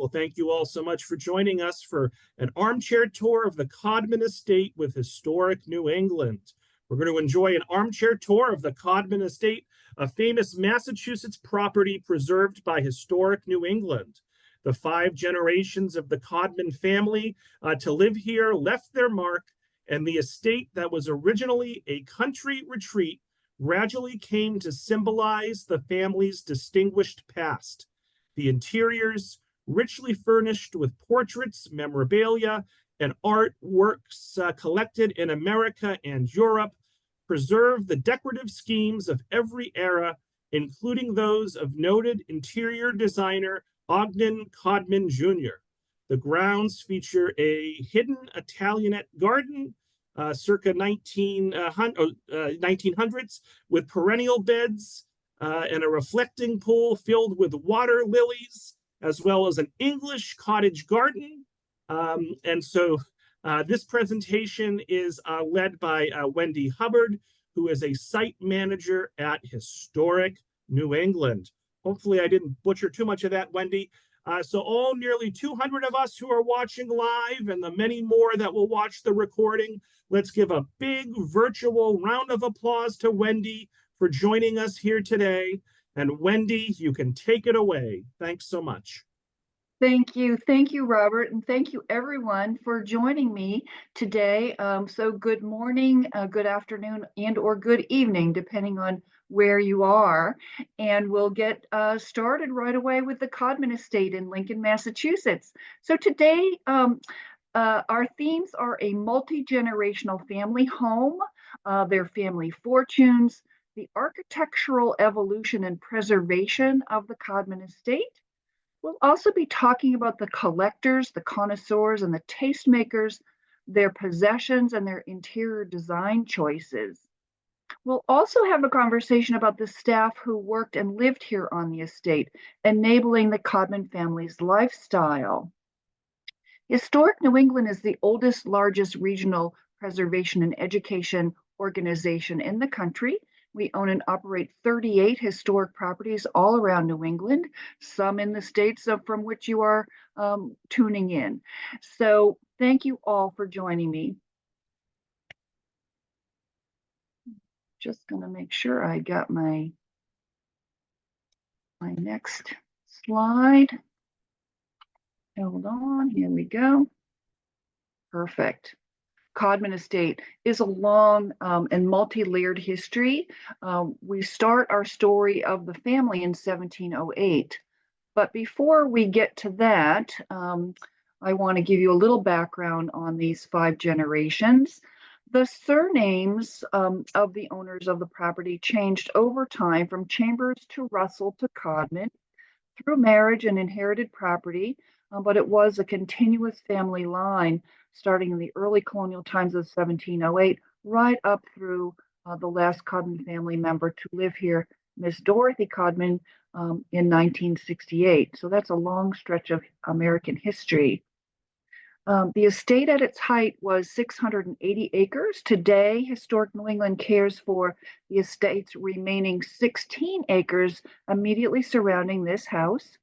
Well, thank you all so much for joining us for an armchair tour of the Codman Estate with historic New England. We're going to enjoy an armchair tour of the Codman Estate, a famous Massachusetts property preserved by historic New England. The 5 generations of the Codman family to live here left their mark, and the estate that was originally a country retreat gradually came to symbolize the family's distinguished past. The interiors, richly furnished with portraits, memorabilia, and artworks collected in America and Europe, preserve the decorative schemes of every era, including those of noted interior designer Ogden Codman Jr. The grounds feature a hidden Italianate garden circa 1900s with perennial beds and a reflecting pool filled with water lilies, as well as an English cottage garden. This presentation is led by Wendy Hubbard, who is a site manager at Historic New England. Hopefully I didn't butcher too much of that, Wendy. So all nearly 200 of us who are watching live and the many more that will watch the recording, let's give a big virtual round of applause to Wendy for joining us here today. And Wendy, you can take it away. Thanks so much. Thank you. Thank you, Robert. And thank you, everyone, for joining me today. So good morning, good afternoon, and or good evening, depending on where you are. And we'll get started right away with the Codman Estate in Lincoln, Massachusetts. So today, our themes are a multi-generational family home, their family fortunes, the architectural evolution and preservation of the Codman Estate. We'll also be talking about the collectors, the connoisseurs, and the tastemakers, their possessions, and their interior design choices. We'll also have a conversation about the staff who worked and lived here on the estate, enabling the Codman family's lifestyle. Historic New England is the oldest, largest regional preservation and education organization in the country. We own and operate 38 historic properties all around New England, some in the states from which you are tuning in. So thank you all for joining me. Just going to make sure I got my next slide. Hold on, here we go. Perfect. Codman Estate is a long and multi-layered history. We start our story of the family in 1708. But before we get to that, I want to give you a little background on these 5 generations. The surnames of the owners of the property changed over time from Chambers to Russell to Codman through marriage and inherited property, but it was a continuous family line starting in the early colonial times of 1708, right up through the last Codman family member to live here, Miss Dorothy Codman, in 1968. So that's a long stretch of American history. The estate at its height was 680 acres. Today, Historic New England cares for the estate's remaining 16 acres immediately surrounding this house.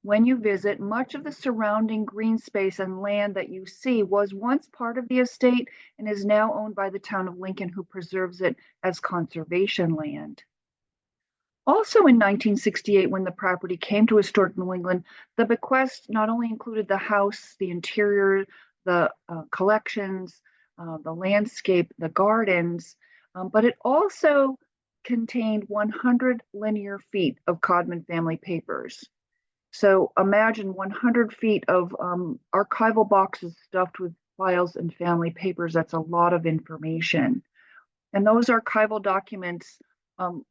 When you visit, much of the surrounding green space and land that you see was once part of the estate and is now owned by the town of Lincoln, who preserves it as conservation land. Also in 1968, when the property came to Historic New England, the bequest not only included the house, the interior, the collections, the landscape, the gardens, but it also contained 100 linear feet of Codman family papers. So imagine 100 feet of archival boxes stuffed with files and family papers. That's a lot of information. And those archival documents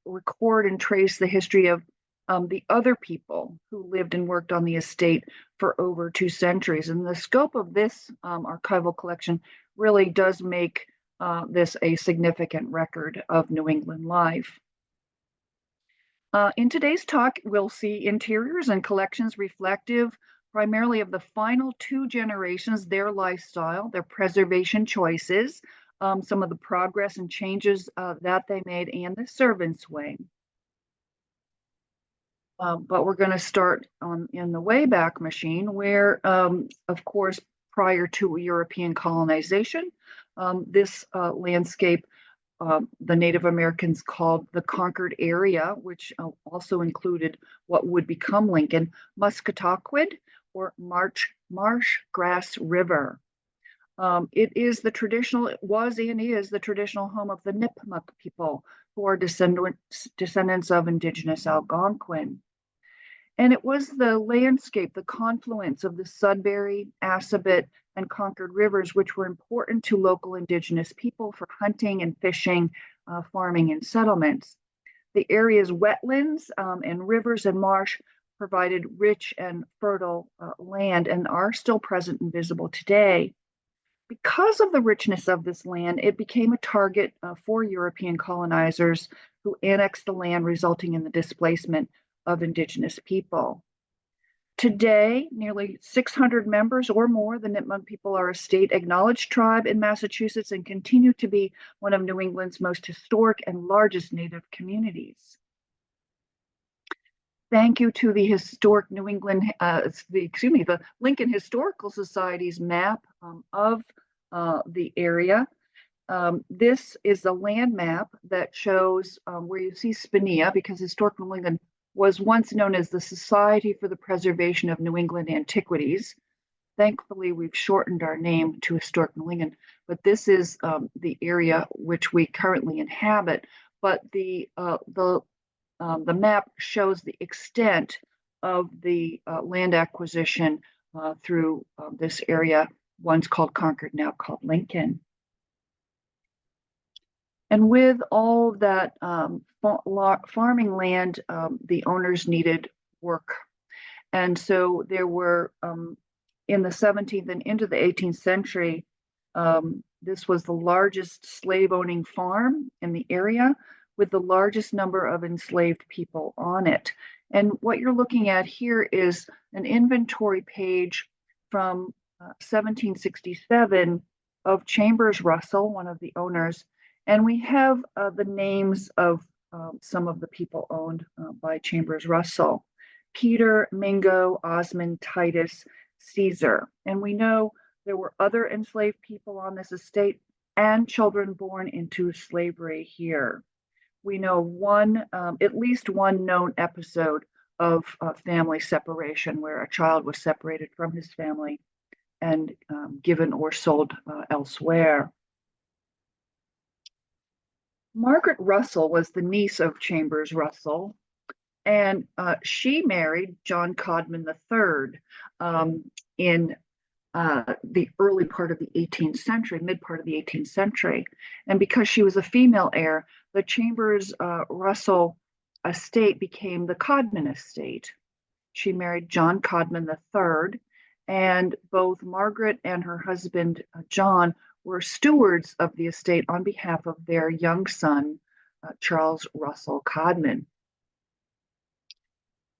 record and trace the history of the other people who lived and worked on the estate for over 2 centuries. And the scope of this archival collection really does make this a significant record of New England life. In today's talk, we'll see interiors and collections reflective primarily of the final 2 generations, their lifestyle, their preservation choices, some of the progress and changes that they made, and the servants' wing. but we're going to start in the Wayback Machine, where, of course, prior to European colonization, this landscape the Native Americans called the conquered area, which also included what would become Lincoln, Musketaquid, or Marsh Grass River. It is the traditional, it was and is the traditional home of the Nipmuc people, who are descendants of indigenous Algonquin. And it was the landscape, the confluence of the Sudbury, Assabet, and Concord rivers, which were important to local indigenous people for hunting and fishing, farming, and settlements. The area's wetlands and rivers and marsh provided rich and fertile land and are still present and visible today. Because of the richness of this land, it became a target for European colonizers who annexed the land, resulting in the displacement of indigenous people. Today, nearly 600 members or more, the Nipmuc people are a state-acknowledged tribe in Massachusetts and continue to be one of New England's most historic and largest Native communities. Thank you to the historic New England, the Lincoln Historical Society's map of the area. This is a land map that shows where you see Spinnea, because historic New England was once known as the Society for the Preservation of New England Antiquities. Thankfully, we've shortened our name to Historic New England, but this is the area which we currently inhabit. But the map shows the extent of the land acquisition through this area, once called Concord, now called Lincoln. And with all that farming land, the owners needed work. And so there were, in the 17th and into the 18th century, this was the largest slave-owning farm in the area, with the largest number of enslaved people on it. And what you're looking at here is an inventory page from 1767 of Chambers Russell, one of the owners. And we have the names of some of the people owned by Chambers Russell: Peter, Mingo, Osmond, Titus, Caesar. And we know there were other enslaved people on this estate and children born into slavery here. We know at least one known episode of family separation, where a child was separated from his family and given or sold elsewhere. Margaret Russell was the niece of Chambers Russell, and she married John Codman III in the early part of the 18th century, mid part of the 18th century. And because she was a female heir, the Chambers Russell estate became the Codman Estate. She married John Codman III, and both Margaret and her husband, John, were stewards of the estate on behalf of their young son, Charles Russell Codman.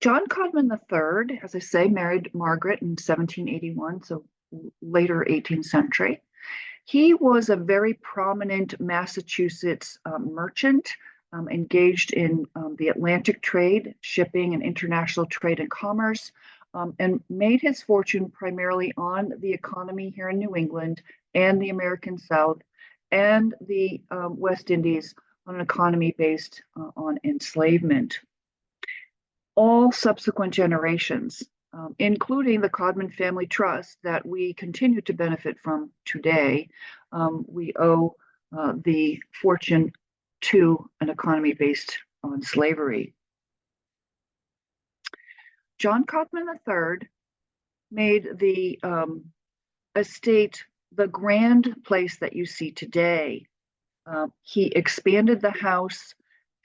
John Codman III, as I say, married Margaret in 1781, so later 18th century. He was a very prominent Massachusetts merchant, engaged in the Atlantic trade, shipping, and international trade and commerce, and made his fortune primarily on the economy here in New England and the American South and the West Indies, on an economy based on enslavement. All subsequent generations, including the Codman Family Trust that we continue to benefit from today, we owe the fortune to an economy based on slavery. John Codman III made the estate the grand place that you see today. He expanded the house,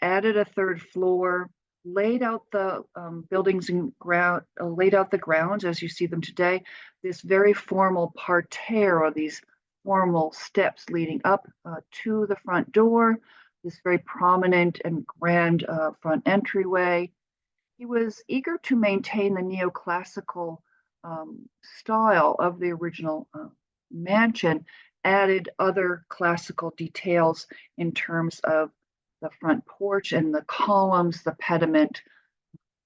added a third floor, laid out the buildings and laid out the grounds as you see them today. This very formal parterre, or these formal steps leading up to the front door, this very prominent and grand front entryway. He was eager to maintain the neoclassical style of the original mansion, added other classical details in terms of the front porch and the columns, the pediment,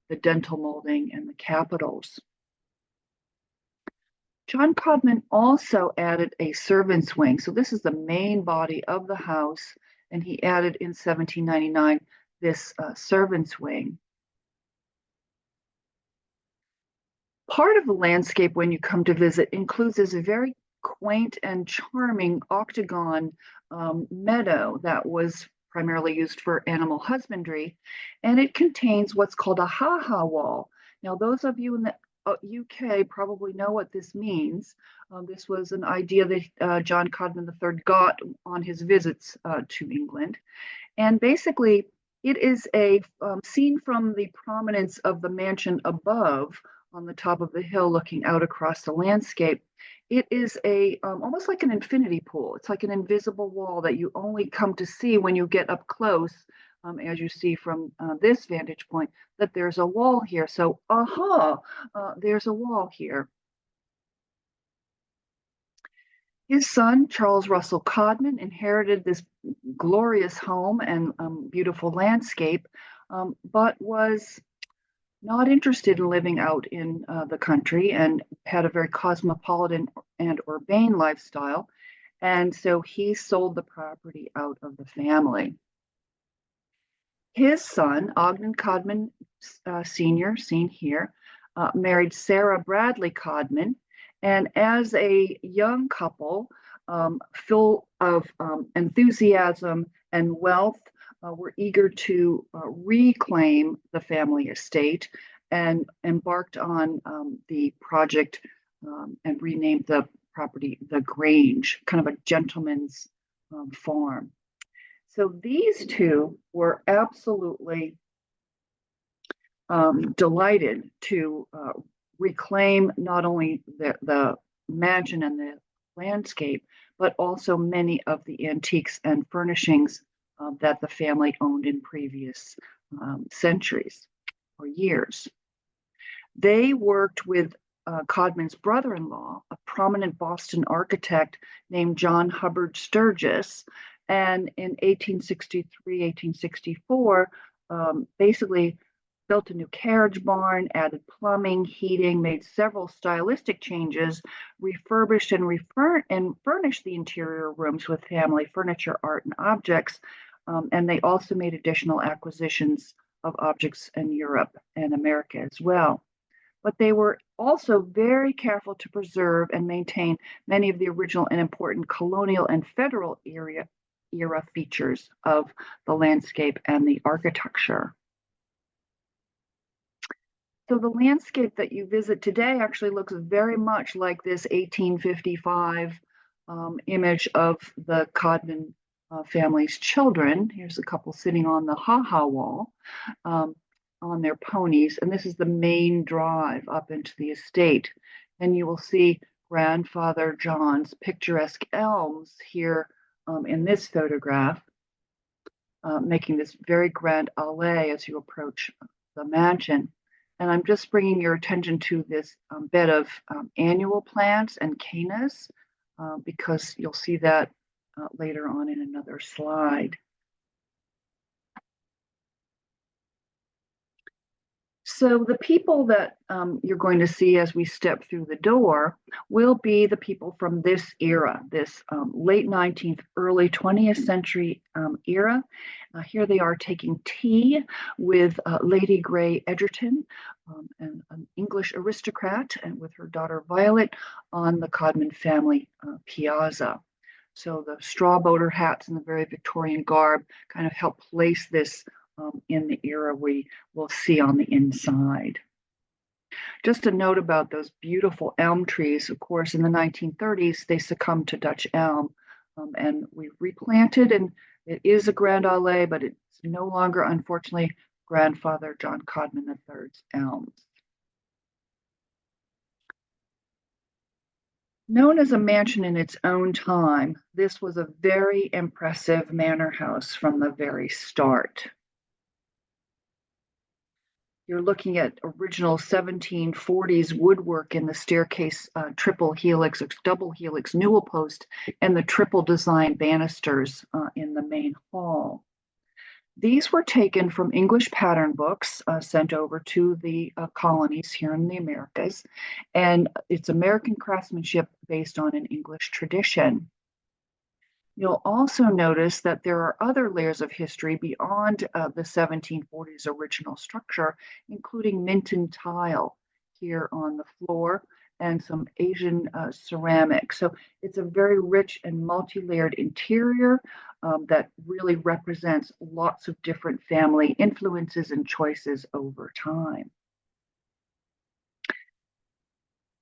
the dental molding and the capitals. John Codman also added a servant's wing. So this is the main body of the house, and he added in 1799 this servant's wing. Part of the landscape when you come to visit includes this very quaint and charming octagon meadow that was primarily used for animal husbandry, and it contains what's called a ha-ha wall. Now, those of you in the UK probably know what this means. This was an idea that John Codman III got on his visits to England. And basically, it is a scene from the prominence of the mansion above on the top of the hill looking out across the landscape. It is a almost like an infinity pool. It's like an invisible wall that you only come to see when you get up close, as you see from this vantage point, that there's a wall here. So, there's a wall here. His son, Charles Russell Codman, inherited this glorious home and beautiful landscape, but was not interested in living out in the country and had a very cosmopolitan and urbane lifestyle. And so he sold the property out of the family. His son, Ogden Codman Sr., seen here, married Sarah Bradley Codman. And as a young couple, full of enthusiasm and wealth, were eager to reclaim the family estate and embarked on the project and renamed the property the Grange, kind of a gentleman's farm. So these two were absolutely delighted to reclaim not only the mansion and the landscape, but also many of the antiques and furnishings that the family owned in previous centuries or years. They worked with Codman's brother-in-law, a prominent Boston architect named John Hubbard Sturgis, and in 1863, 1864, basically built a new carriage barn, added plumbing, heating, made several stylistic changes, refurbished and furnished the interior rooms with family furniture, art, and objects. And they also made additional acquisitions of objects in Europe and America as well. But they were also very careful to preserve and maintain many of the original and important colonial and federal era features of the landscape and the architecture. So the landscape that you visit today actually looks very much like this 1855 image of the Codman family's children. Here's a couple sitting on the ha-ha wall on their ponies, and this is the main drive up into the estate. And you will see grandfather John's picturesque elms here in this photograph, making this very grand allée as you approach the mansion. And I'm just bringing your attention to this bed of annual plants and cannas because you'll see that later on in another slide. So the people that you're going to see as we step through the door will be the people from this era, this late 19th, early 20th century era. Here they are taking tea with Lady Grey Edgerton, an English aristocrat, and with her daughter Violet on the Codman family piazza. So the straw boater hats and the very Victorian garb kind of help place this in the era we will see on the inside. Just a note about those beautiful elm trees. Of course, in the 1930s, they succumbed to Dutch elm, and we replanted, and it is a grand allée, but it's no longer, unfortunately, grandfather John Codman III's elms. Known as a mansion in its own time, this was a very impressive manor house from the very start. You're looking at original 1740s woodwork in the staircase, triple helix or double helix newel post, and the triple design banisters in the main hall. These were taken from English pattern books sent over to the colonies here in the Americas, and it's American craftsmanship based on an English tradition. You'll also notice that there are other layers of history beyond the 1740s original structure, including Minton tile here on the floor and some Asian ceramic. So it's a very rich and multi-layered interior that really represents lots of different family influences and choices over time.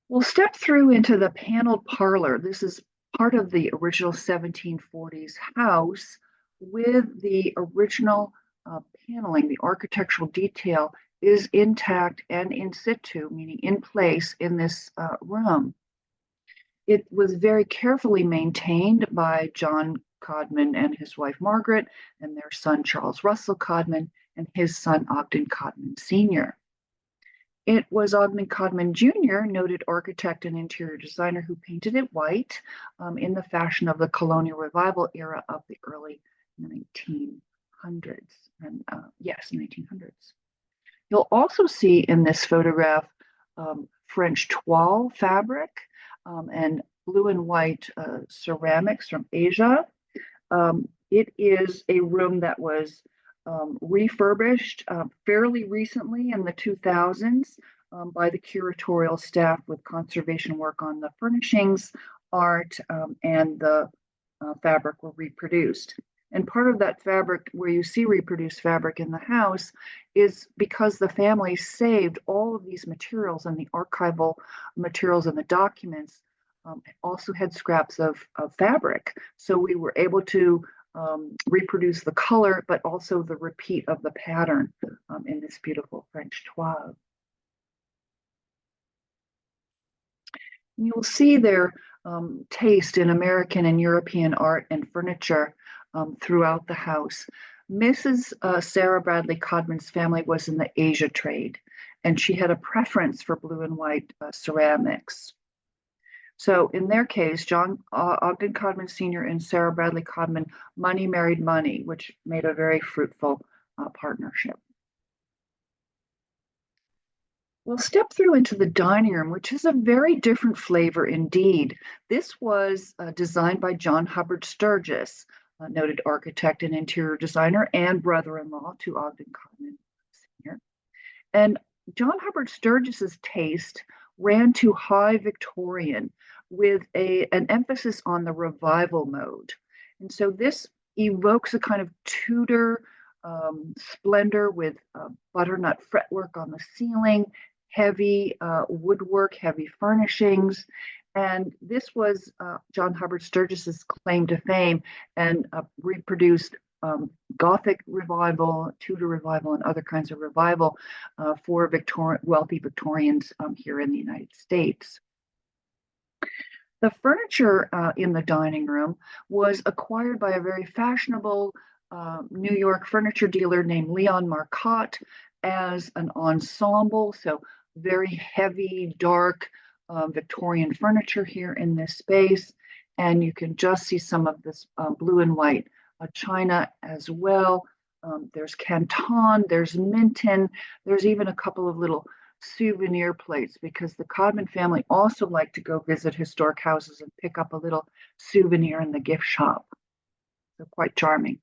We'll step through into the paneled parlor. This is part of the original 1740s house with the original paneling. The architectural detail is intact and in situ, meaning in place in this room. It was very carefully maintained by John Codman and his wife Margaret, and their son Charles Russell Codman, and his son Ogden Codman Sr. It was Ogden Codman Jr., noted architect and interior designer, who painted it white in the fashion of the colonial revival era of the early 1900s. And yes, 1900s. You'll also see in this photograph French toile fabric and blue and white ceramics from Asia. It is a room that was refurbished fairly recently in the 2000s by the curatorial staff, with conservation work on the furnishings, art, and the fabric were reproduced. And part of that fabric, where you see reproduced fabric in the house, is because the family saved all of these materials, and the archival materials and the documents also had scraps of fabric. So we were able to reproduce the color, but also the repeat of the pattern in this beautiful French toile. You'll see their taste in American and European art and furniture throughout the house. Mrs. Sarah Bradley Codman's family was in the Asia trade, and she had a preference for blue and white ceramics. So in their case, John Ogden Codman Sr. and Sarah Bradley Codman, money married money, which made a very fruitful partnership. We'll step through into the dining room, which is a very different flavor indeed. This was designed by John Hubbard Sturgis, a noted architect and interior designer and brother-in-law to Ogden Codman Sr. And John Hubbard Sturgis's taste ran to high Victorian, with an emphasis on the revival mode. And so this evokes a kind of Tudor splendor, with butternut fretwork on the ceiling, heavy woodwork, heavy furnishings. And this was John Hubbard Sturgis's claim to fame, and reproduced Gothic revival, Tudor revival, and other kinds of revival for wealthy Victorians here in the United States. The furniture in the dining room was acquired by a very fashionable New York furniture dealer named Leon Marcotte as an ensemble. So very heavy, dark Victorian furniture here in this space. And you can just see some of this blue and white china as well. There's Canton, there's Minton, there's even a couple of little souvenir plates, because the Codman family also liked to go visit historic houses and pick up a little souvenir in the gift shop. So quite charming.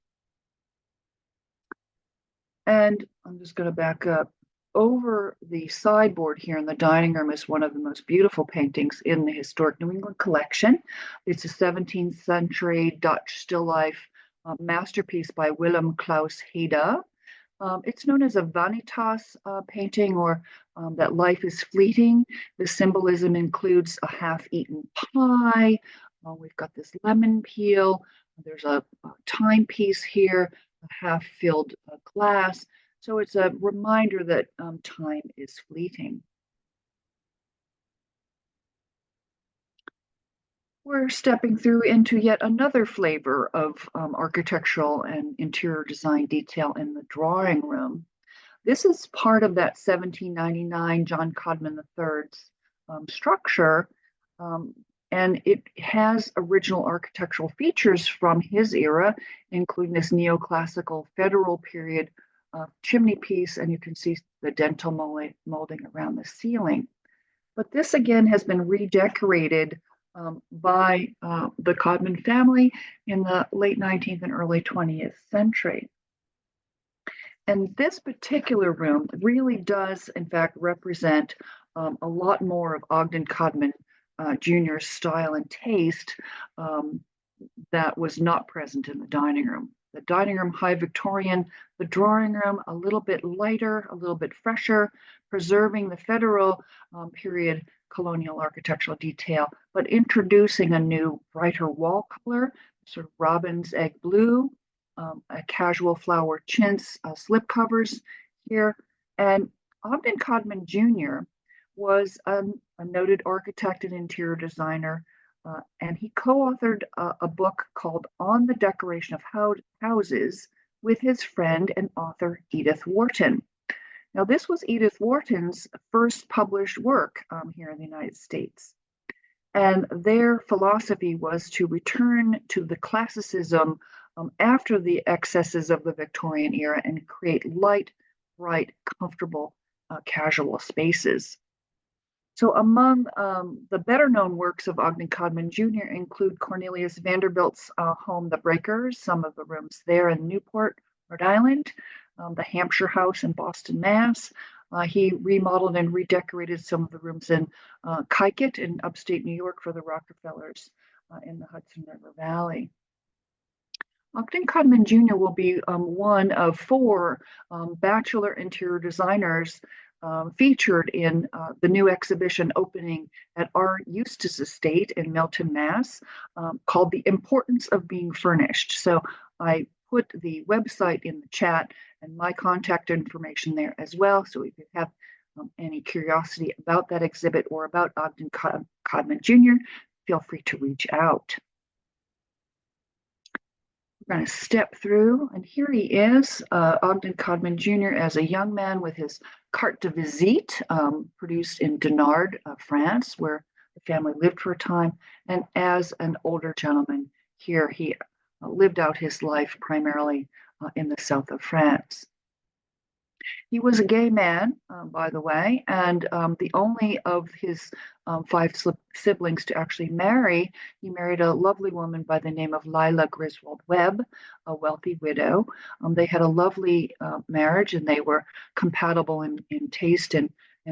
And I'm just going to back up. Over the sideboard here in the dining room is one of the most beautiful paintings in the historic New England collection. It's a 17th century Dutch still life masterpiece by Willem Claus Heda. It's known as a vanitas painting, or that life is fleeting. The symbolism includes a half-eaten pie. We've got this lemon peel. There's a timepiece here, a half-filled glass. So it's a reminder that time is fleeting. We're stepping through into yet another flavor of architectural and interior design detail in the drawing room. This is part of that 1799 John Codman III's structure, And it has original architectural features from his era, including this neoclassical federal period chimney piece, and you can see the dentil molding around the ceiling. But this again has been redecorated by the Codman family in the late 19th and early 20th century. And this particular room really does, in fact, represent a lot more of Ogden Codman Jr.'s style and taste that was not present in the dining room. The dining room, high Victorian, the drawing room, a little bit lighter, a little bit fresher, preserving the federal period colonial architectural detail, but introducing a new, brighter wall color, sort of robin's egg blue, a casual flower chintz slip covers here. And Ogden Codman Jr. was a noted architect and interior designer, and he co-authored a book called On the Decoration of Houses with his friend and author Edith Wharton. Now, this was Edith Wharton's first published work here in the United States. And their philosophy was to return to the classicism after the excesses of the Victorian era and create light, bright, comfortable, casual spaces. So among the better known works of Ogden Codman Jr. include Cornelius Vanderbilt's home, The Breakers, some of the rooms there in Newport, Rhode Island, the Hampshire House in Boston, Mass. He remodeled and redecorated some of the rooms in Kykuit in upstate New York for the Rockefellers in the Hudson River Valley. Ogden Codman Jr. will be one of four bachelor interior designers featured in the new exhibition opening at R. Eustis Estate in Milton, Mass, called The Importance of Being Furnished. So I put the website in the chat and my contact information there as well. So if you have any curiosity about that exhibit or about Ogden Codman Jr., feel free to reach out. We're going to step through, and here he is, Ogden Codman Jr. as a young man with his carte de visite, produced in Dinard, France, where the family lived for a time, and as an older gentleman here, he lived out his life primarily in the south of France. He was a gay man, by the way, and the only of his five siblings to actually marry. He married a lovely woman by the name of Lila Griswold Webb, a wealthy widow. They had a lovely marriage, and they were compatible in taste and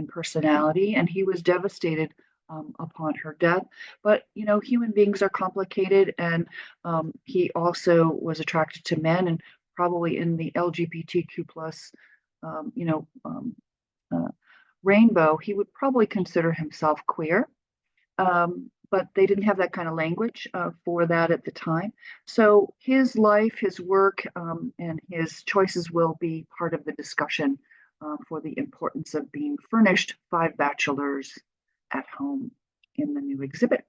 personality, and he was devastated upon her death. But, you know, human beings are complicated, and he also was attracted to men, and probably in the LGBTQ plus rainbow, he would probably consider himself queer, but they didn't have that kind of language for that at the time. So his life, his work, and his choices will be part of the discussion for the importance of being furnished, five bachelors at home in the new exhibit.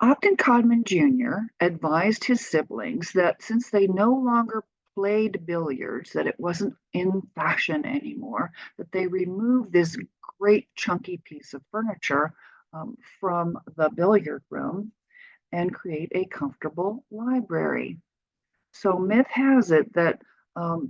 Ogden Codman Jr. advised his siblings that since they no longer played billiards, that it wasn't in fashion anymore, that they removed this great chunky piece of furniture from the billiard room and create a comfortable library. So myth has it that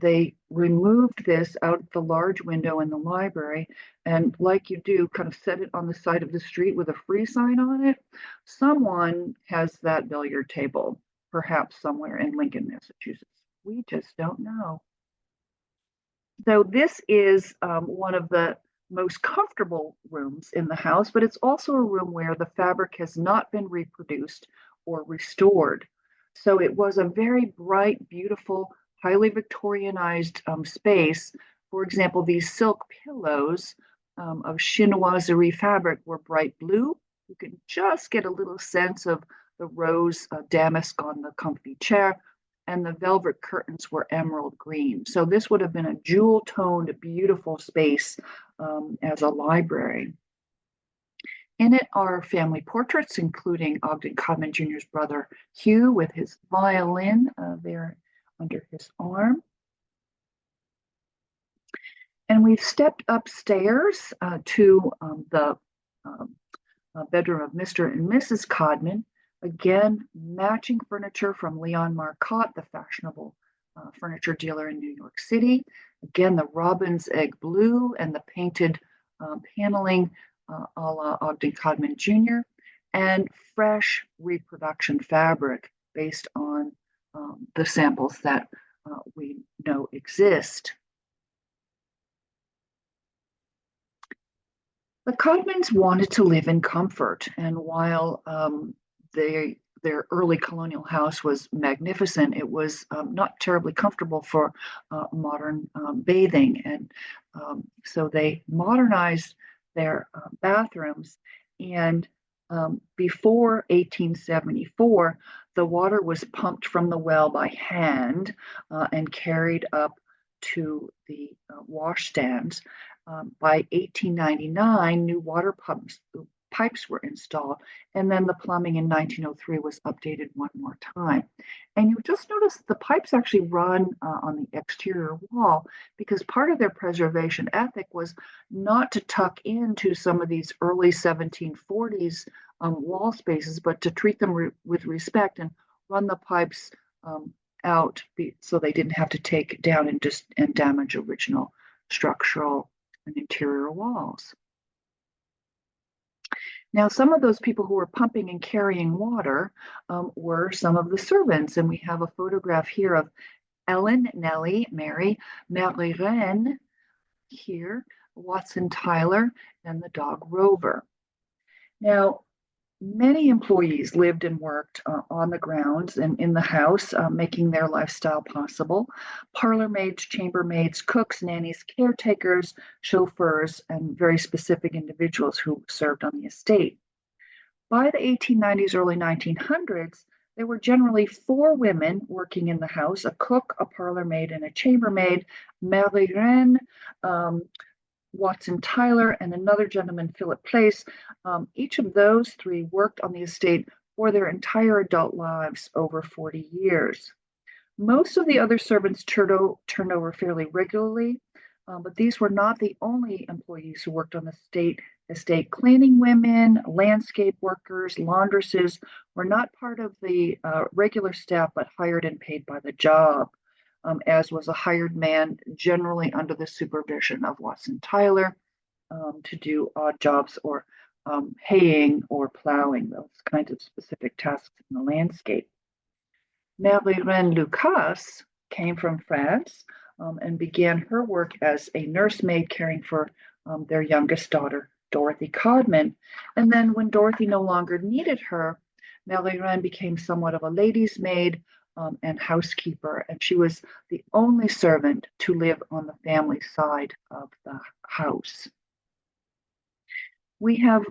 they removed this out the large window in the library, and like you do, kind of set it on the side of the street with a free sign on it. Someone has that billiard table, perhaps somewhere in Lincoln, Massachusetts. We just don't know. So this is one of the most comfortable rooms in the house, but it's also a room where the fabric has not been reproduced or restored. So it was a very bright, beautiful, highly Victorianized space. For example, these silk pillows of chinoiserie fabric were bright blue. You can just get a little sense of the rose damask on the comfy chair, and the velvet curtains were emerald green. So this would have been a jewel-toned, beautiful space as a library. In it are family portraits, including Ogden Codman Jr.'s brother Hugh with his violin there under his arm. And we've stepped upstairs to the bedroom of Mr. and Mrs. Codman. Again, matching furniture from Leon Marcotte, the fashionable furniture dealer in New York City. Again, the robin's egg blue and the painted paneling a la Ogden Codman Jr. and fresh reproduction fabric based on the samples that we know exist. The Codmans wanted to live in comfort, and while their early colonial house was magnificent, it was not terribly comfortable for modern bathing, and so they modernized their bathrooms. And before 1874, the water was pumped from the well by hand and carried up to the washstands. By 1899, new water pipes were installed, and then the plumbing in 1903 was updated one more time. And you just notice the pipes actually run on the exterior wall because part of their preservation ethic was not to tuck into some of these early 1740s wall spaces, but to treat them with respect and run the pipes out so they didn't have to take down and damage original structural and interior walls. Now, some of those people who were pumping and carrying water were some of the servants, and we have a photograph here of Ellen, Nellie, Mary, Marie-Reine here, Watson Tyler, and the dog Rover. Now, many employees lived and worked on the grounds and in the house, making their lifestyle possible. Parlor maids, chambermaids, cooks, nannies, caretakers, chauffeurs, and very specific individuals who served on the estate. By the 1890s, early 1900s, there were generally 4 women working in the house, a cook, a parlor maid, and a chambermaid. Marie-Reine, Watson Tyler, and another gentleman, Philip Place. Each of those 3 worked on the estate for their entire adult lives, over 40 years. Most of the other servants turned over fairly regularly, but these were not the only employees who worked on the estate. Cleaning women, landscape workers, laundresses were not part of the regular staff, but hired and paid by the job. As was a hired man, generally under the supervision of Watson Tyler, to do odd jobs or haying or plowing, those kinds of specific tasks in the landscape. Marie-Reine Lucas came from France and began her work as a nursemaid caring for their youngest daughter, Dorothy Codman. And then when Dorothy no longer needed her, Marie-Reine became somewhat of a lady's maid and housekeeper, and she was the only servant to live on the family side of the house. We have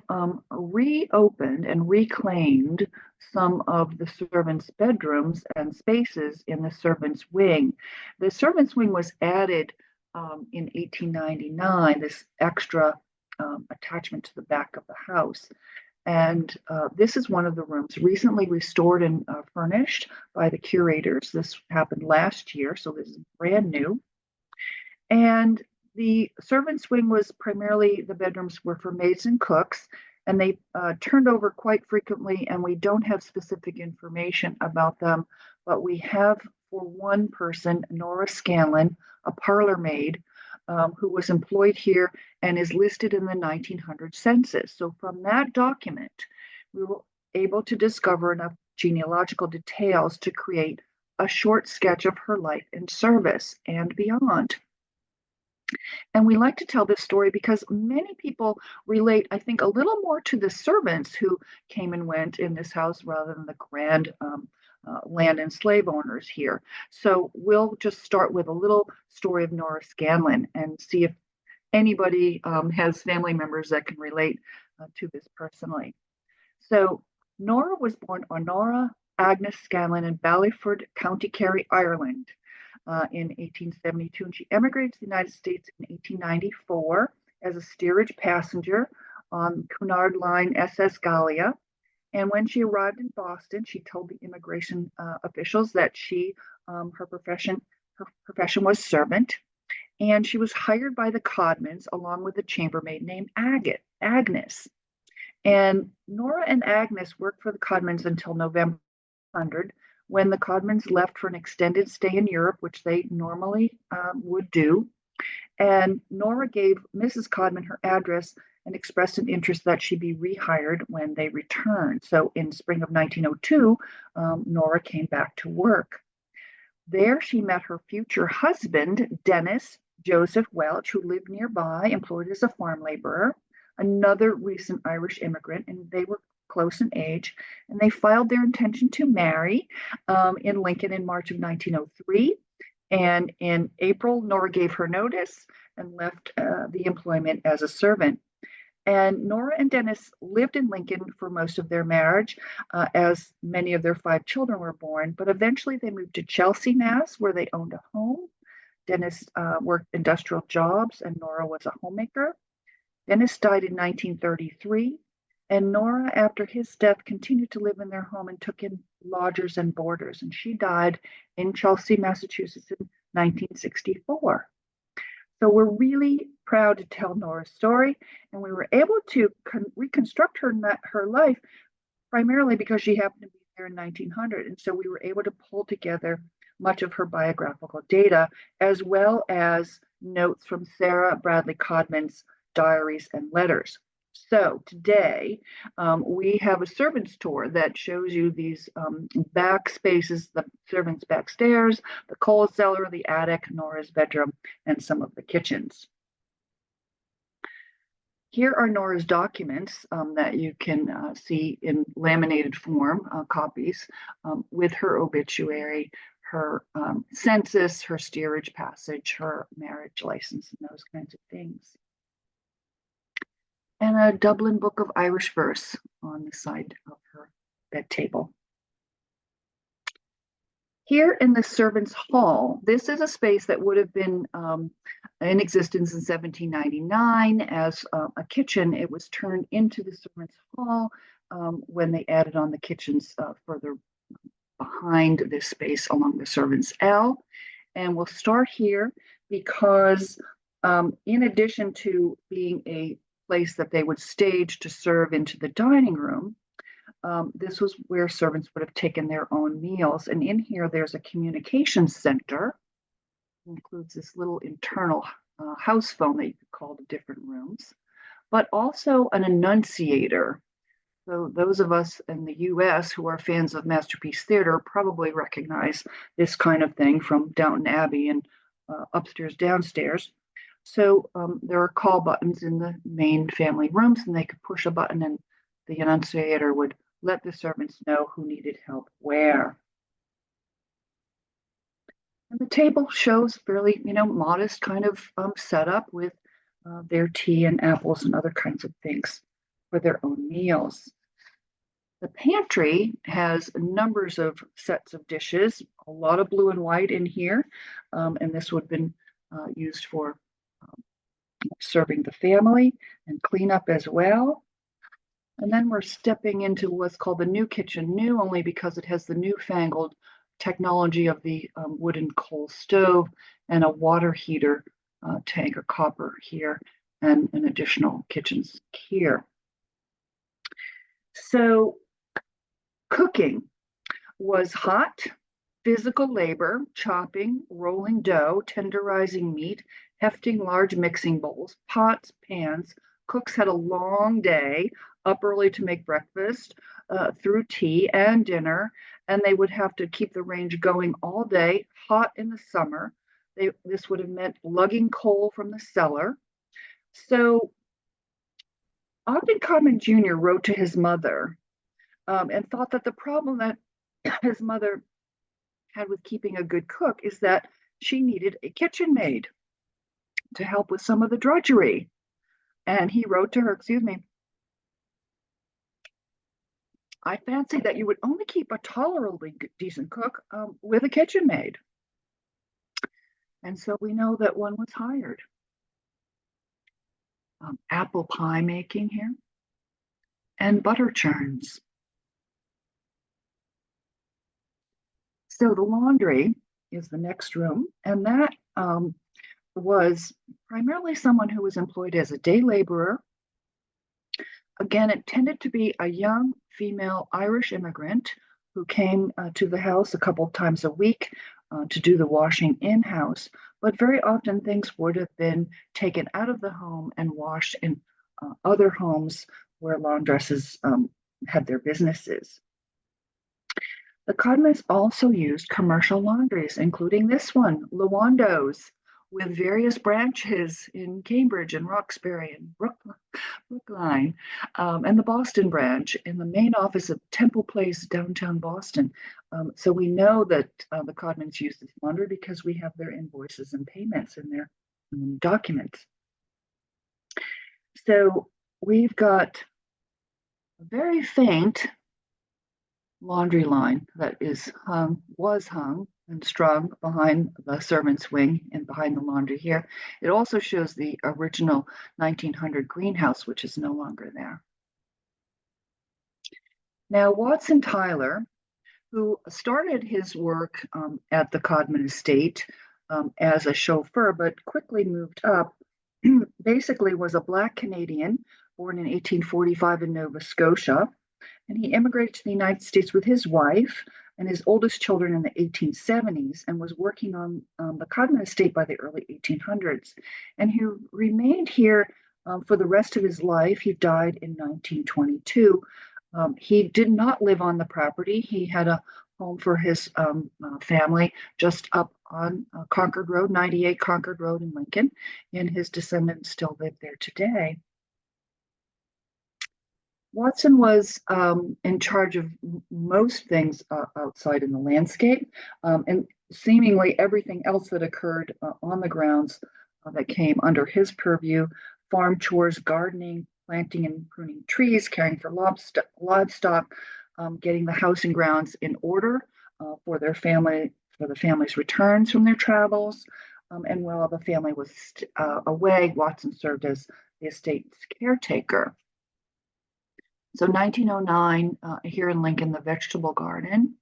reopened and reclaimed some of the servants' bedrooms and spaces in the servants' wing. The servants' wing was added in 1899, this extra attachment to the back of the house. And this is one of the rooms recently restored and furnished by the curators. This happened last year, so this is brand new. And the servants' wing was primarily, the bedrooms were for maids and cooks, and they turned over quite frequently, and we don't have specific information about them, but we have for one person, Nora Scanlon, a parlor maid, who was employed here and is listed in the 1900 census. So from that document, we were able to discover enough genealogical details to create a short sketch of her life and service and beyond. And we like to tell this story because many people relate, I think, a little more to the servants who came and went in this house rather than the grand land and slave owners here. So we'll just start with a little story of Nora Scanlon and see if anybody has family members that can relate to this personally. So Nora was born Honora Agnes Scanlon in Ballyford, County Kerry, Ireland in 1872, and she emigrated to the United States in 1894 as a steerage passenger on Cunard Line SS Gallia. And when she arrived in Boston, she told the immigration officials that her profession was servant, and she was hired by the Codmans along with a chambermaid named Agnes. And Nora and Agnes worked for the Codmans until November 100, when the Codmans left for an extended stay in Europe, which they normally would do. And Nora gave Mrs. Codman her address and expressed an interest that she be rehired when they returned. So in spring of 1902, Nora came back to work. There she met her future husband, Dennis Joseph Welch, who lived nearby, employed as a farm laborer, another recent Irish immigrant, and they were close in age. And they filed their intention to marry in Lincoln in March of 1903. And in April, Nora gave her notice and left the employment as a servant. And Nora and Dennis lived in Lincoln for most of their marriage, as many of their 5 children were born. But eventually they moved to Chelsea, Mass., where they owned a home. Dennis worked industrial jobs, and Nora was a homemaker. Dennis died in 1933, and Nora, after his death, continued to live in their home and took in lodgers and boarders. And she died in Chelsea, Massachusetts in 1964. So we're really proud to tell Nora's story, and we were able to reconstruct her life primarily because she happened to be there in 1900. And so we were able to pull together much of her biographical data, as well as notes from Sarah Bradley Codman's diaries and letters. So today we have a servants tour that shows you these back spaces, the servants' back stairs, the coal cellar, the attic, Nora's bedroom, and some of the kitchens. Here are Nora's documents that you can see in laminated form, copies, with her obituary, her census, her steerage passage, her marriage license, and those kinds of things. And a Dublin Book of Irish Verse on the side of her bed table. Here in the servants' hall, this is a space that would have been in existence in 1799 as a kitchen. It was turned into the servants' hall when they added on the kitchens further behind this space along the servants' L. And we'll start here because in addition to being a place that they would stage to serve into the dining room, this was where servants would have taken their own meals. And in here, there's a communication center. It includes this little internal house phone that you could call to different rooms, but also an annunciator. So those of us in the US who are fans of Masterpiece Theater probably recognize this kind of thing from Downton Abbey and upstairs, downstairs. So there are call buttons in the main family rooms, and they could push a button and the annunciator would let the servants know who needed help where. And the table shows fairly, modest kind of setup with their tea and apples and other kinds of things for their own meals. The pantry has numbers of sets of dishes, a lot of blue and white in here, and this would have been used for serving the family and cleanup as well. And then we're stepping into what's called the new kitchen, new only because it has the newfangled technology of the wooden coal stove and a water heater tank or copper here, and an additional kitchens here. So cooking was hot, physical labor, chopping, rolling dough, tenderizing meat, hefting large mixing bowls, pots, pans. Cooks had a long day, up early to make breakfast, through tea and dinner, and they would have to keep the range going all day, hot in the summer. This would have meant lugging coal from the cellar. So Ogden Codman Jr. wrote to his mother and thought that the problem that his mother had with keeping a good cook is that she needed a kitchen maid to help with some of the drudgery. And he wrote to her, I fancy that you would only keep a tolerably decent cook with a kitchen maid. And so we know that one was hired. Apple pie making here and butter churns. So the laundry is the next room, and that was primarily someone who was employed as a day laborer again, it tended to be a young female Irish immigrant who came to the house a couple of times a week to do the washing in-house. But very often things would have been taken out of the home and washed in other homes where laundresses had their businesses. The Codmans also used commercial laundries, including this one, Lawando's, with various branches in Cambridge and Roxbury and Brookline, and the Boston branch in the main office of Temple Place, downtown Boston. So we know that the Codmans used this laundry because we have their invoices and payments in their documents. So we've got a very faint laundry line that was hung and strung behind the servants' wing and behind the laundry here. It also shows the original 1900 greenhouse, which is no longer there. Now, Watson Tyler, who started his work at the Codman Estate as a chauffeur, but quickly moved up, basically was a Black Canadian born in 1845 in Nova Scotia. And he immigrated to the United States with his wife and his oldest children in the 1870s and was working on the Codman Estate by the early 1800s. And he remained here for the rest of his life. He died in 1922. He did not live on the property. He had a home for his family just up on Concord Road, 98 Concord Road in Lincoln, and his descendants still live there today. Watson was in charge of most things outside in the landscape, and seemingly everything else that occurred on the grounds that came under his purview: farm chores, gardening, planting and pruning trees, caring for livestock, getting the house and grounds in order for the family's returns from their travels. And while the family was away, Watson served as the estate's caretaker. So 1909, here in Lincoln, the vegetable garden.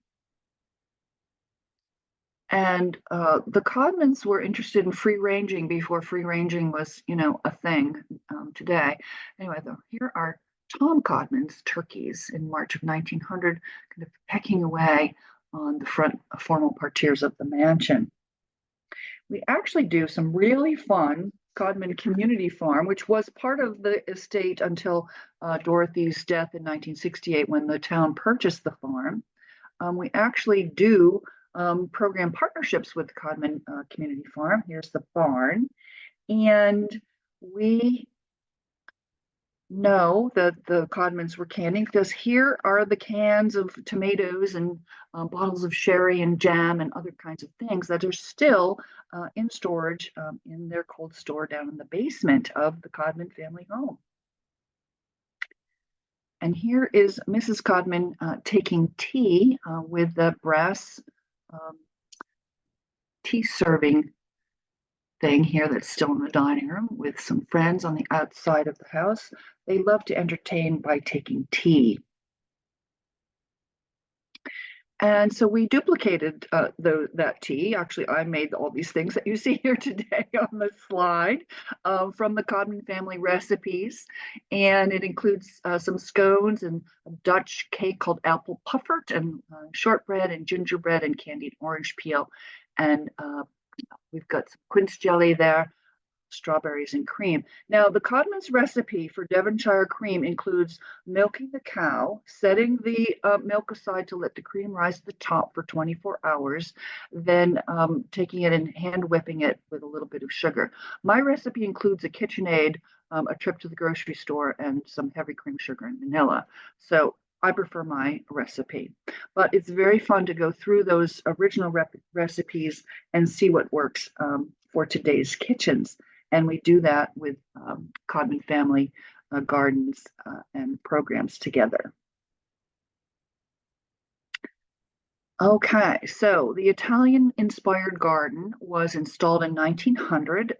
And the Codmans were interested in free ranging before free ranging was, a thing today. Anyway, here are Tom Codman's turkeys in March of 1900, kind of pecking away on the front formal parterres of the mansion. We actually do some really fun Codman Community Farm, which was part of the estate until Dorothy's death in 1968 when the town purchased the farm. We actually do program partnerships with the Codman Community Farm. Here's the barn. And we know that the Codmans were canning because here are the cans of tomatoes and bottles of sherry and jam and other kinds of things that are still in storage in their cold store down in the basement of the Codman family home. And here is Mrs. Codman taking tea with the brass tea serving thing here that's still in the dining room with some friends on the outside of the house. They love to entertain by taking tea. And so we duplicated that tea. Actually, I made all these things that you see here today on the slide from the Codman family recipes. And it includes some scones and a Dutch cake called apple puffert and shortbread and gingerbread and candied orange peel. And we've got some quince jelly there, strawberries and cream. Now, the Codman's recipe for Devonshire cream includes milking the cow, setting the milk aside to let the cream rise to the top for 24 hours, then taking it and hand whipping it with a little bit of sugar. My recipe includes a KitchenAid, a trip to the grocery store, and some heavy cream sugar and vanilla. So I prefer my recipe, but it's very fun to go through those original recipes and see what works for today's kitchens. And we do that with Codman family gardens and programs together. Okay, so the Italian-inspired garden was installed in 1900.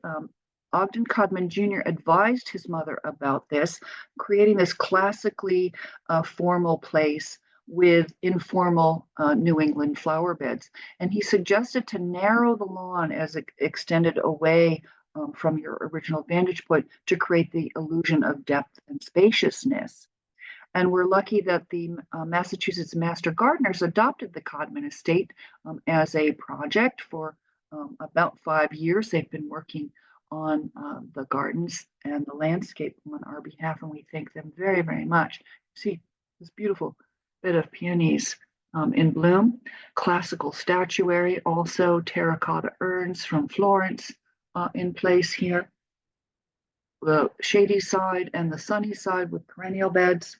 Ogden Codman Jr. advised his mother about this, creating this classically formal place with informal New England flower beds. And he suggested to narrow the lawn as it extended away from your original vantage point to create the illusion of depth and spaciousness. And we're lucky that the Massachusetts Master Gardeners adopted the Codman Estate as a project for about 5 years. They've been working on the gardens and the landscape on our behalf, and we thank them very, very much. See this beautiful bed of peonies in bloom, classical statuary, also terracotta urns from Florence in place here. The shady side and the sunny side with perennial beds.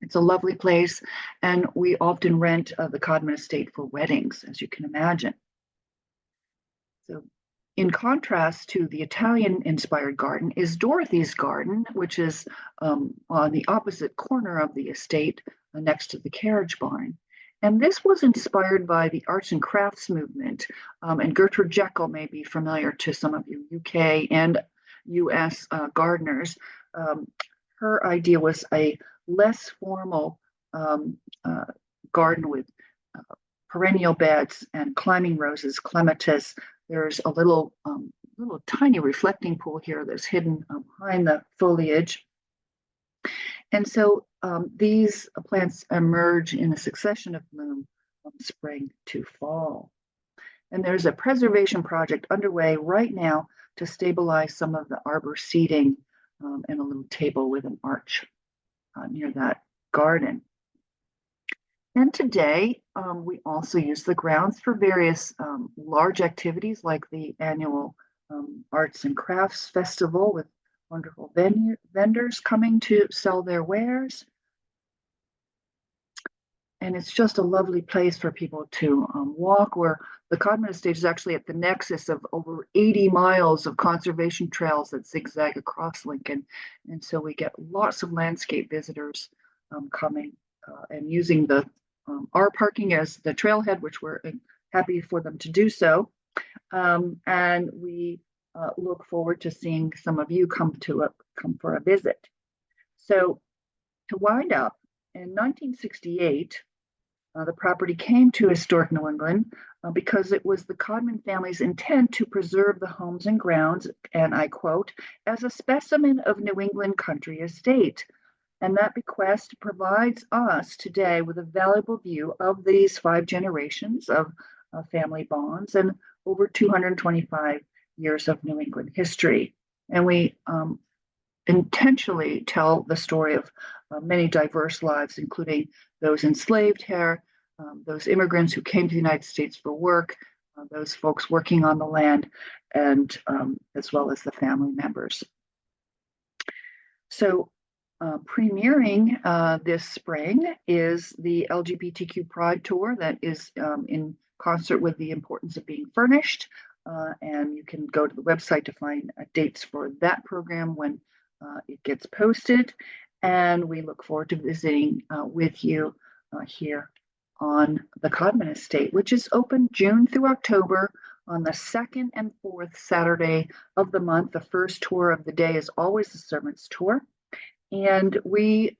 It's a lovely place, and we often rent the Codman Estate for weddings, as you can imagine. So, in contrast to the Italian-inspired garden is Dorothy's garden, which is on the opposite corner of the estate next to the carriage barn. And this was inspired by the arts and crafts movement. And Gertrude Jekyll may be familiar to some of you UK and US gardeners. Her idea was a less formal garden with perennial beds and climbing roses, clematis. There's a little tiny reflecting pool here that's hidden behind the foliage. And so these plants emerge in a succession of bloom from spring to fall. And there's a preservation project underway right now to stabilize some of the arbor seating and a little table with an arch near that garden. And today, we also use the grounds for various large activities like the annual Arts and Crafts Festival with wonderful vendors coming to sell their wares. And it's just a lovely place for people to walk, where the Codman Estate is actually at the nexus of over 80 miles of conservation trails that zigzag across Lincoln. And so we get lots of landscape visitors coming and using our parking as the trailhead, which we're happy for them to do so. And we look forward to seeing some of you come for a visit. So to wind up, in 1968, the property came to Historic New England because it was the Codman family's intent to preserve the homes and grounds, and I quote, as a specimen of New England country estate. And that bequest provides us today with a valuable view of these 5 generations of family bonds and over 225 years of New England history. And we intentionally tell the story of many diverse lives, including those enslaved here, those immigrants who came to the United States for work, those folks working on the land, and as well as the family members. So premiering this spring is the LGBTQ Pride Tour that is in concert with the importance of being furnished. And you can go to the website to find dates for that program when it gets posted. And we look forward to visiting with you here on the Codman Estate, which is open June through October on the 2nd and 4th Saturday of the month. The first tour of the day is always the servants tour. And we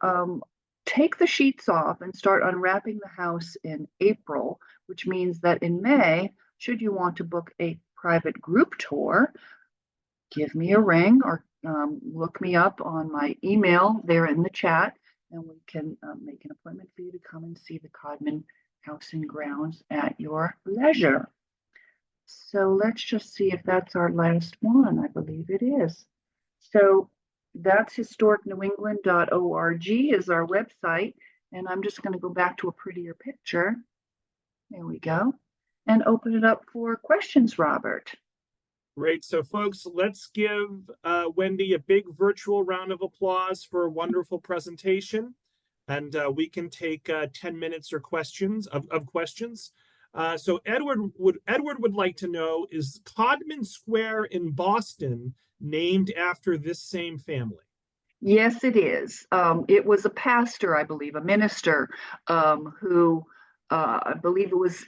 take the sheets off and start unwrapping the house in April, which means that in May, should you want to book a private group tour, give me a ring or look me up on my email there in the chat, and we can make an appointment for you to come and see the Codman House and Grounds at your leisure. So let's just see if that's our last one. I believe it is. So that's historicnewengland.org is our website. And I'm just going to go back to a prettier picture. There we go. And open it up for questions, Robert. Great. So, folks, let's give Wendy a big virtual round of applause for a wonderful presentation. And we can take 10 minutes or questions of questions. So Edward would like to know, is Codman Square in Boston named after this same family? Yes, it is. It was a pastor, I believe, a minister who I believe it was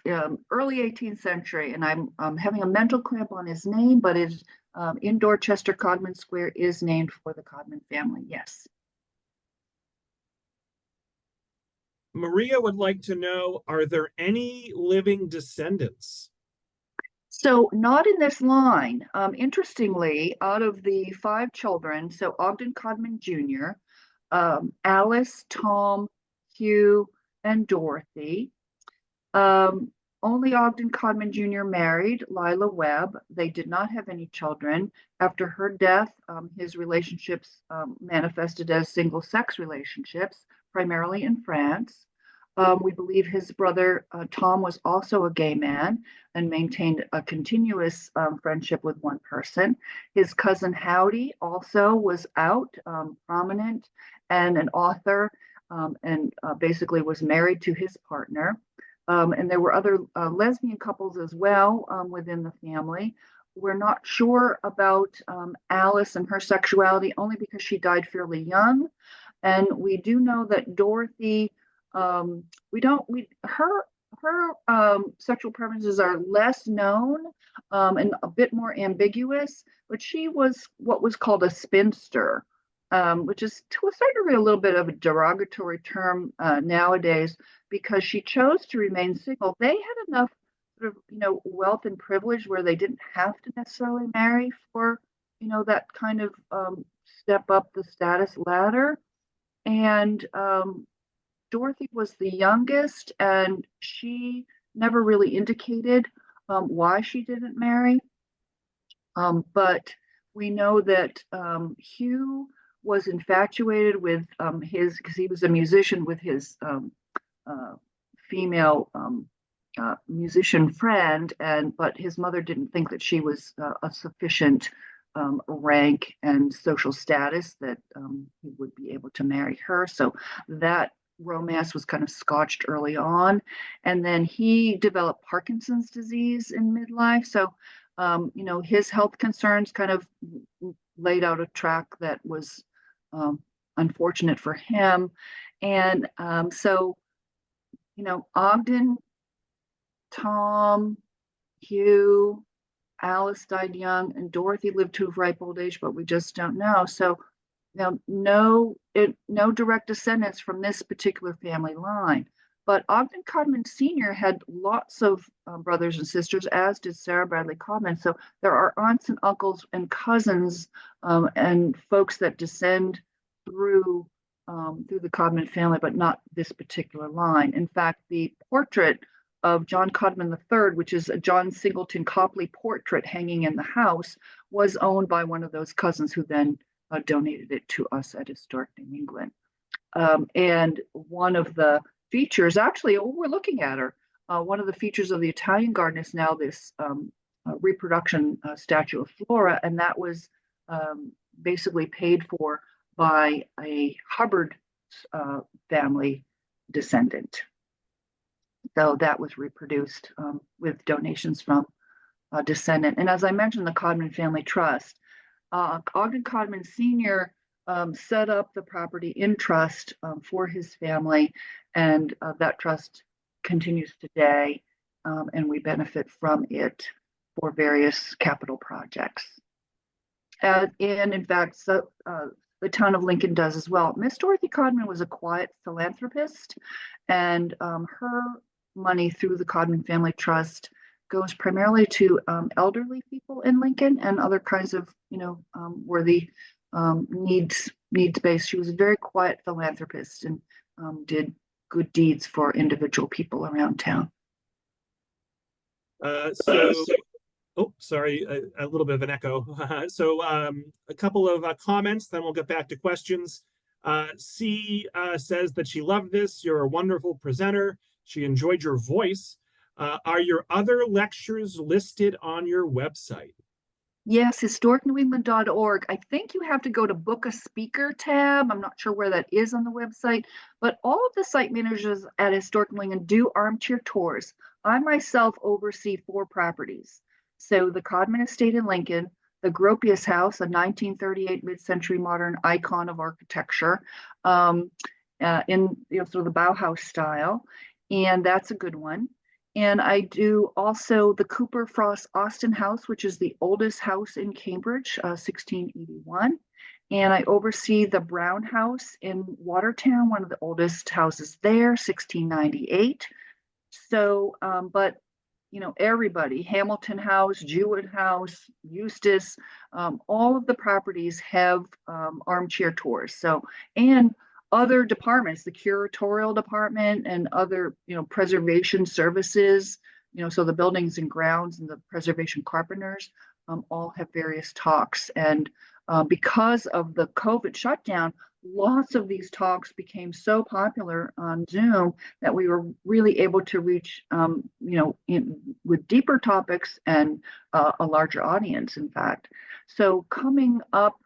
early 18th century, and I'm having a mental cramp on his name, but it's in Dorchester. Codman Square is named for the Codman family. Yes. Maria would like to know, are there any living descendants? So not in this line. Interestingly, out of the five children, so Ogden Codman Jr., Alice, Tom, Hugh, and Dorothy. Um, Only Ogden Codman Jr. married Lila Webb. They did not have any children. After her death, his relationships manifested as single-sex relationships, primarily in France. We believe his brother Tom was also a gay man and maintained a continuous friendship with one person. His cousin Howdy also was out, prominent, and an author, and basically was married to his partner. And there were other lesbian couples as well within the family. We're not sure about Alice and her sexuality only because she died fairly young. And we do know that Dorothy, we don't, we, her sexual preferences are less known and a bit more ambiguous, but she was what was called a spinster, which is to a certain degree a little bit of a derogatory term nowadays because she chose to remain single. They had enough sort of, wealth and privilege where they didn't have to necessarily marry for, that kind of step up the status ladder. And Dorothy was the youngest, and she never really indicated why she didn't marry. But we know that Hugh was infatuated with because he was a musician with his female musician friend, but his mother didn't think that she was a sufficient rank and social status that he would be able to marry her. So that romance was kind of scotched early on. And then he developed Parkinson's disease in midlife. So, his health concerns kind of laid out a track that was unfortunate for him. And so, Ogden, Tom, Hugh, Alice died young, and Dorothy lived to a ripe old age, but we just don't know. So now, no direct descendants from this particular family line. But Ogden Codman Sr. had lots of brothers and sisters, as did Sarah Bradley Codman. So there are aunts and uncles and cousins and folks that descend through the Codman family, but not this particular line. In fact, the portrait of John Codman III, which is a John Singleton Copley portrait hanging in the house, was owned by one of those cousins who then donated it to us at Historic New England. And one of the features, actually, we're looking at her, one of the features of the Italian garden is now this reproduction statue of Flora, and that was basically paid for by a Hubbard family descendant. So that was reproduced with donations from a descendant. And as I mentioned, the Codman Family Trust, Ogden Codman Sr. Set up the property in trust for his family, and that trust continues today, and we benefit from it for various capital projects. And in fact, so, the town of Lincoln does as well. Miss Dorothy Codman was a quiet philanthropist, and her money through the Codman Family Trust goes primarily to elderly people in Lincoln and other kinds of, worthy needs-based. She was a very quiet philanthropist and did good deeds for individual people around town. Oh, sorry, a little bit of an echo. So a couple of comments, then we'll get back to questions. C says that she loved this. You're a wonderful presenter. She enjoyed your voice. Are your other lectures listed on your website? Yes, historicnewengland.org. I think you have to go to book a speaker tab. I'm not sure where that is on the website, but all of the site managers at Historic New England do armchair tours. I myself oversee 4 properties. So the Codman Estate in Lincoln, the Gropius House, a 1938 mid-century modern icon of architecture, in sort of the Bauhaus style, and that's a good one. And I do also the Cooper Frost Austin House, which is the oldest house in Cambridge, 1681. And I oversee the Brown House in Watertown, one of the oldest houses there, 1698. So, but everybody, Hamilton House, Jewett House, Eustis, all of the properties have armchair tours. So, and other departments, the curatorial department and other, preservation services, so the buildings and grounds and the preservation carpenters all have various talks. And because of the COVID shutdown, lots of these talks became so popular on Zoom that we were really able to reach, with deeper topics and a larger audience, in fact. So coming up,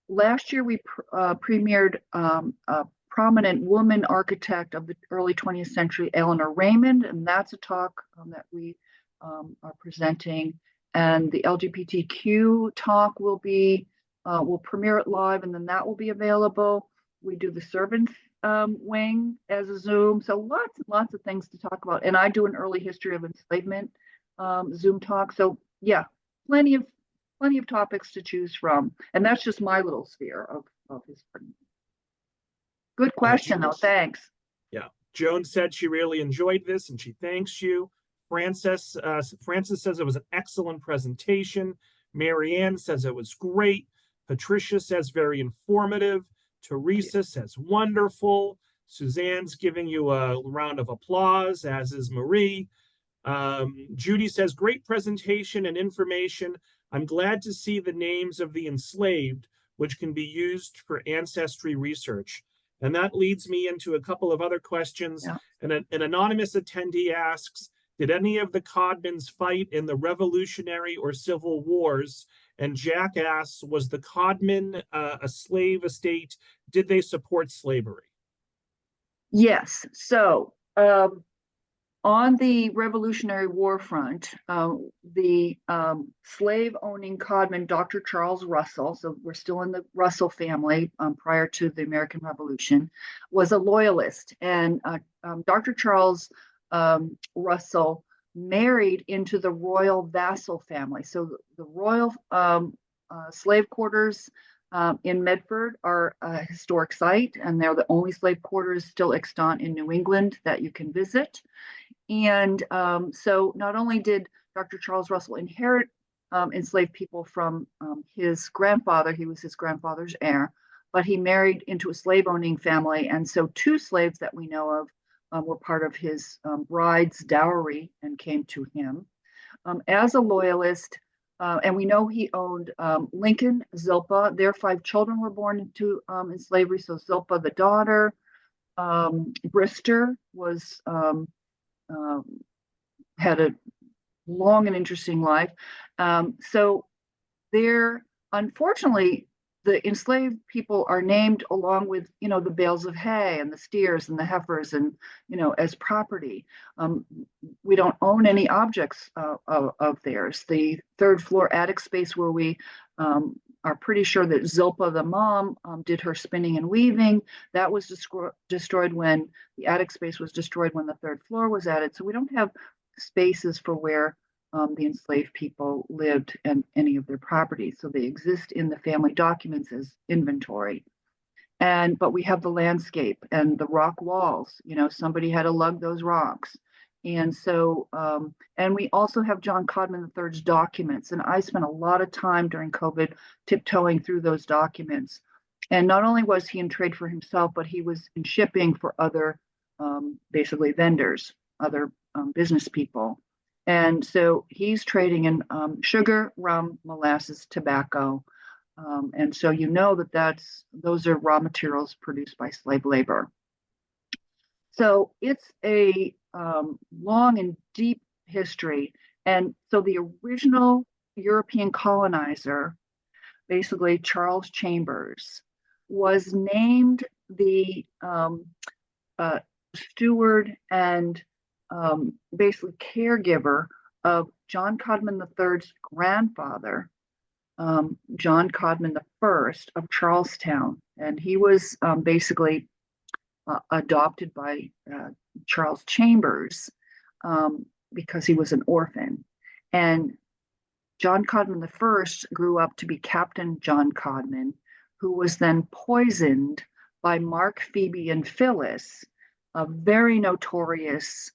last year we premiered a prominent woman architect of the early 20th century, Eleanor Raymond, and that's a talk that we are presenting. And the LGBTQ talk will premiere it live, and then that will be available. We do the servants wing as a Zoom. So lots and lots of things to talk about. And I do an early history of enslavement Zoom talk. So yeah, plenty of topics to choose from. And that's just my little sphere of history. Good question, though. Thanks. Yeah. Joan said she really enjoyed this and she thanks you. Francis says it was an excellent presentation. Marianne says it was great. Patricia says very informative. Teresa says wonderful. Suzanne's giving you a round of applause, as is Marie. Judy says great presentation and information. I'm glad to see the names of the enslaved, which can be used for ancestry research. And that leads me into a couple of other questions. Yeah. An anonymous attendee asks, did any of the Codmans fight in the Revolutionary or Civil Wars? And Jack asks, was the Codman a slave estate? Did they support slavery? Yes. So on the Revolutionary War front, the slave-owning Codman, Dr. Charles Russell, so we're still in the Russell family prior to the American Revolution, was a loyalist. And Dr. Charles Russell married into the royal vassal family. So the royal slave quarters in Medford are a historic site, and they're the only slave quarters still extant in New England that you can visit. And so not only did Dr. Charles Russell inherit enslaved people from his grandfather, he was his grandfather's heir, but he married into a slave-owning family. And so 2 slaves that we know of were part of his bride's dowry and came to him. As a loyalist, and we know he owned Lincoln, Zilpah. Their 5 children were born into in slavery. So Zilpah, the daughter, Brister was had a long and interesting life. So there, unfortunately, the enslaved people are named along with, the bales of hay and the steers and the heifers and, as property. We don't own any objects of theirs. The 3rd floor attic space where we are pretty sure that Zilpah, the mom, did her spinning and weaving, that was destroyed when the attic space was destroyed when the 3rd floor was added. So we don't have spaces for where the enslaved people lived and any of their property. So they exist in the family documents as inventory. But we have the landscape and the rock walls, somebody had to lug those rocks. And so, and we also have John Codman III's documents. And I spent a lot of time during COVID tiptoeing through those documents. And not only was he in trade for himself, but he was in shipping for other, basically vendors, other business people. And so he's trading in sugar, rum, molasses, tobacco. And so those are raw materials produced by slave labor. So it's a long and deep history. And so the original European colonizer, basically Charles Chambers, was named the steward and basically caregiver of John Codman III's grandfather, John Codman I of Charlestown. And he was basically adopted by Charles Chambers because he was an orphan. And John Codman I grew up to be Captain John Codman, who was then poisoned by Mark, Phoebe, and Phyllis, a very notorious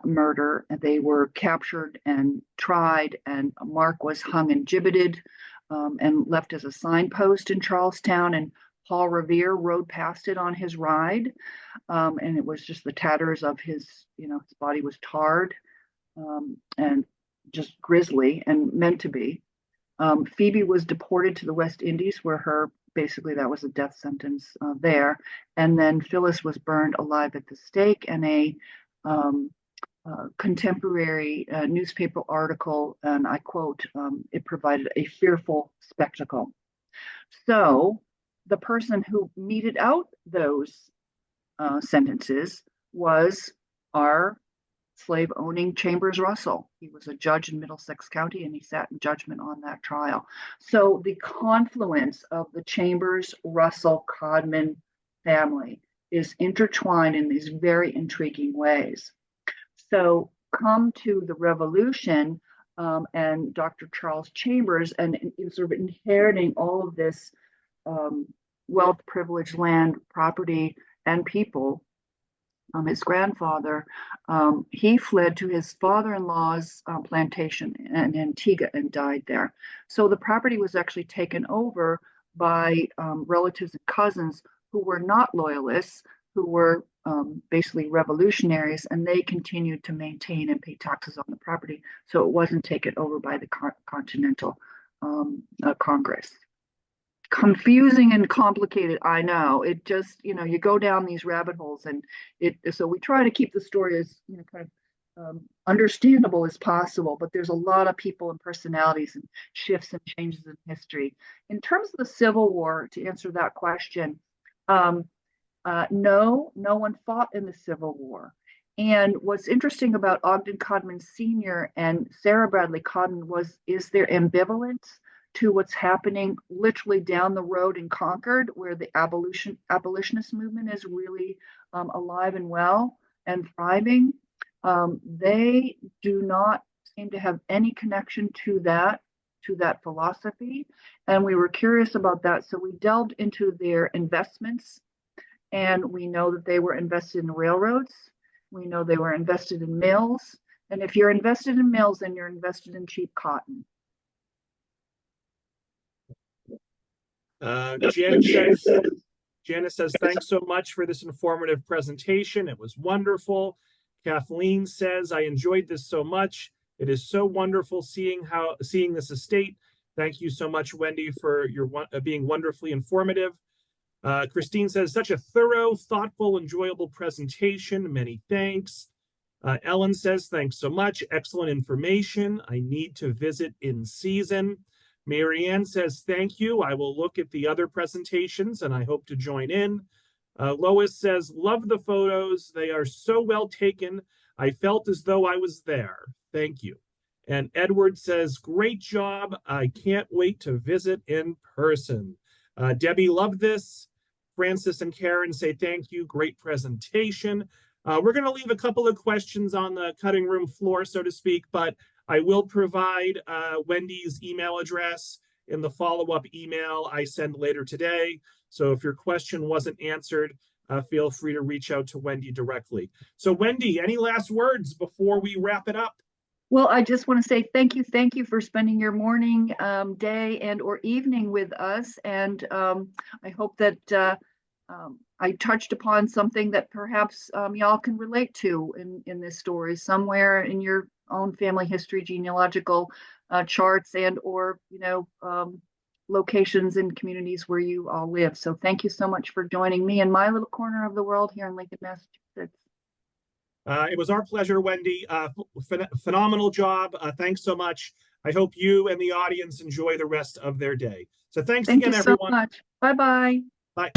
murder. And they were captured and tried, and Mark was hung and gibbeted and left as a signpost in Charlestown. And Paul Revere rode past it on his ride, and it was just the tatters of his, his body was tarred and just grisly and meant to be. Phoebe was deported to the West Indies, where basically that was a death sentence there. And then Phyllis was burned alive at the stake, and a contemporary newspaper article, and I quote, it provided a fearful spectacle. So the person who meted out those sentences was our slave-owning Chambers Russell. He was a judge in Middlesex County, and he sat in judgment on that trial. So the confluence of the Chambers Russell Codman family is intertwined in these very intriguing ways. So come to the Revolution, and Dr. Charles Chambers, and sort of inheriting all of this wealth, privilege, land, property, and people. His grandfather, he fled to his father-in-law's plantation in Antigua and died there. So the property was actually taken over by relatives and cousins who were not loyalists, who were basically revolutionaries, and they continued to maintain and pay taxes on the property. So it wasn't taken over by the Continental Congress. Confusing and complicated, I know. It just, you go down these rabbit holes, and so we try to keep the story as kind of understandable as possible, but there's a lot of people and personalities and shifts and changes in history. In terms of the Civil War, to answer that question, no one fought in the Civil War. And what's interesting about Ogden Codman Sr. and Sarah Bradley Codman is their ambivalence to what's happening literally down the road in Concord, where the abolitionist movement is really alive and well and thriving. They do not seem to have any connection to that philosophy, and we were curious about that. So we delved into their investments, and we know that they were invested in railroads. We know they were invested in mills, and if you're invested in mills, then you're invested in cheap cotton. Janice says, thanks so much for this informative presentation. It was wonderful. Kathleen says, I enjoyed this so much. It is so wonderful seeing this estate. Thank you so much, Wendy, for your being wonderfully informative. Christine says, such a thorough, thoughtful, enjoyable presentation. Many thanks. Ellen says, thanks so much. Excellent information. I need to visit in season. Marianne says, thank you. I will look at the other presentations and I hope to join in. Lois says, love the photos. They are so well taken. I felt as though I was there. Thank you. And Edward says, great job. I can't wait to visit in person. Debbie loved this. Francis and Karen say, thank you. Great presentation. We're going to leave a couple of questions on the cutting room floor, so to speak, but I will provide Wendy's email address in the follow-up email I send later today. So if your question wasn't answered, feel free to reach out to Wendy directly. So Wendy, any last words before we wrap it up? Well, I just want to say thank you for spending your morning, day, and or evening with us. And I hope that I touched upon something that perhaps y'all can relate to in this story, somewhere in your own family history, genealogical charts, and or locations and communities where you all live. So thank you so much for joining me in my little corner of the world here in Lincoln, Massachusetts. It was our pleasure, Wendy. Phenomenal job. Thanks so much. I hope you and the audience enjoy the rest of their day. So thank you again, everyone. Thank you so much. Bye-bye. Bye.